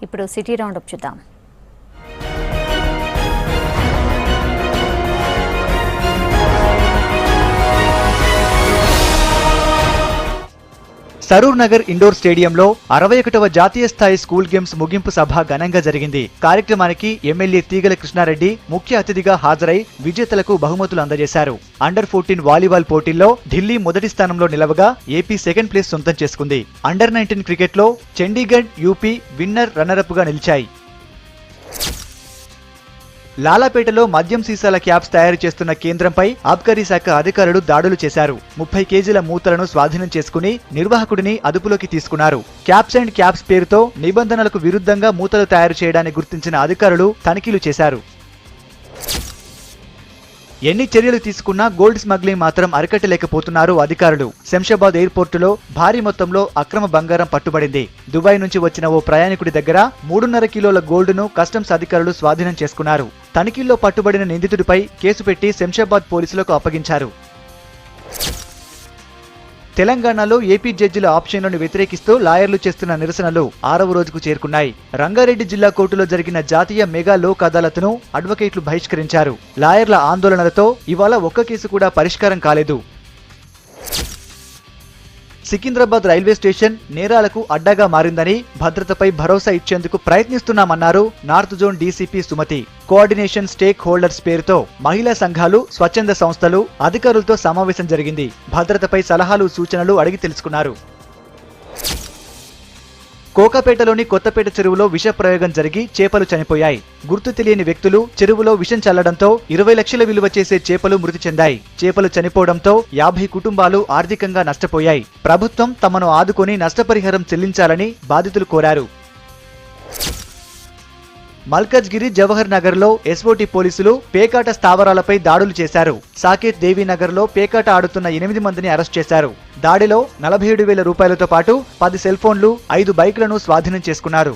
ఇప్పుడు city round up చూద్దాం. Saroor Nagar indoor స్టేడియంలో 61వ జాతీయ స్థాయి స్కూల్ గేమ్స్ ముగింపు సభ ఘనంగా జరిగింది. కార్యక్రమానికి ఎమ్మెల్యే తీగల కృష్ణారెడ్డి ముఖ్య అతిథిగా హాజరై విజేతలకు బహుమతులు అందజేశారు. అండర్ 14 వాలీబాల్ పోటీల్లో ఢిల్లీ మొదటి స్థానంలో నిలవగా ఏపీ సెకండ్ ప్లేస్ సొంతం చేసుకుంది. అండర్ 19 క్రికెట్లో చండీగఢ్, యూపీ విన్నర్ రన్నరప్ గా నిలిచాయి. లాలాపేటలో మద్యం సీసాల క్యాప్స్ తయారు చేస్తున్న కేంద్రంపై ఆబ్కారీ శాఖ అధికారులు దాడులు చేశారు. 30 కేజీల మూతలను స్వాధీనం చేసుకుని నిర్వాహకుడిని అదుపులోకి తీసుకున్నారు. క్యాప్స్ అండ్ క్యాప్స్ పేరుతో నిబంధనలకు విరుద్ధంగా మూతలు తయారు చేయడాన్ని గుర్తించిన అధికారులు తనిఖీలు చేశారు. ఎన్ని చర్యలు తీసుకున్నా గోల్డ్ స్మగ్లింగ్ మాత్రం అరికట్టలేకపోతున్నారు అధికారులు. శంషాబాద్ ఎయిర్పోర్టులో భారీ మొత్తంలో అక్రమ బంగారం పట్టుబడింది. దుబాయ్ నుంచి వచ్చిన ఓ ప్రయాణికుడి దగ్గర 3.5 కిలోల గోల్డ్ను కస్టమ్స్ అధికారులు స్వాధీనం చేసుకున్నారు. తనిఖీల్లో పట్టుబడిన నిందితుడిపై కేసు పెట్టి శంషాబాద్ పోలీసులకు అప్పగించారు. తెలంగాణలో ఏపీ జడ్జిల ఆప్షన్లను వ్యతిరేకిస్తూ లాయర్లు చేస్తున్న నిరసనలు 6వ రోజుకు చేరుకున్నాయి. రంగారెడ్డి జిల్లా కోర్టులో జరిగిన జాతీయ మెగా లోక్ అదాలత్ను అడ్వకేట్లు బహిష్కరించారు. లాయర్ల ఆందోళనలతో ఇవాళ ఒక్క కేసు కూడా పరిష్కారం కాలేదు. సికింద్రాబాద్ రైల్వే స్టేషన్ నేరాలకు అడ్డాగా మారిందని భద్రతపై భరోసా ఇచ్చేందుకు ప్రయత్నిస్తున్నామన్నారు north zone DCP Sumathi. Coordination stakeholders పేరుతో మహిళా సంఘాలు, స్వచ్ఛంద సంస్థలు అధికారులతో సమావేశం జరిగింది. భద్రతపై సలహాలు, సూచనలు అడిగి తెలుసుకున్నారు. కోకాపేటలోని కొత్తపేట చెరువులో విష ప్రయోగం జరిగి చేపలు చనిపోయాయి. గుర్తు తెలియని వ్యక్తులు చెరువులో విషం చల్లడంతో 20 లక్షల విలువ చేసే చేపలు మృతి చెందాయి. చేపలు చనిపోవడంతో 50 కుటుంబాలు ఆర్థికంగా నష్టపోయాయి. ప్రభుత్వం తమను ఆదుకొని నష్టపరిహారం చెల్లించాలని బాధితులు కోరారు. మల్కజ్గిరి, జవహర్ నగర్ లో ఎస్ఓటీ పోలీసులు పేకాట స్థావరాలపై దాడులు చేశారు. సాకేత్ దేవీనగర్ లో పేకాట ఆడుతున్న 8 మందిని అరెస్ట్ చేశారు. దాడిలో 47,000 రూపాయలతో పాటు 10 సెల్ ఫోన్లు, 5 బైకులను స్వాధీనం చేసుకున్నారు.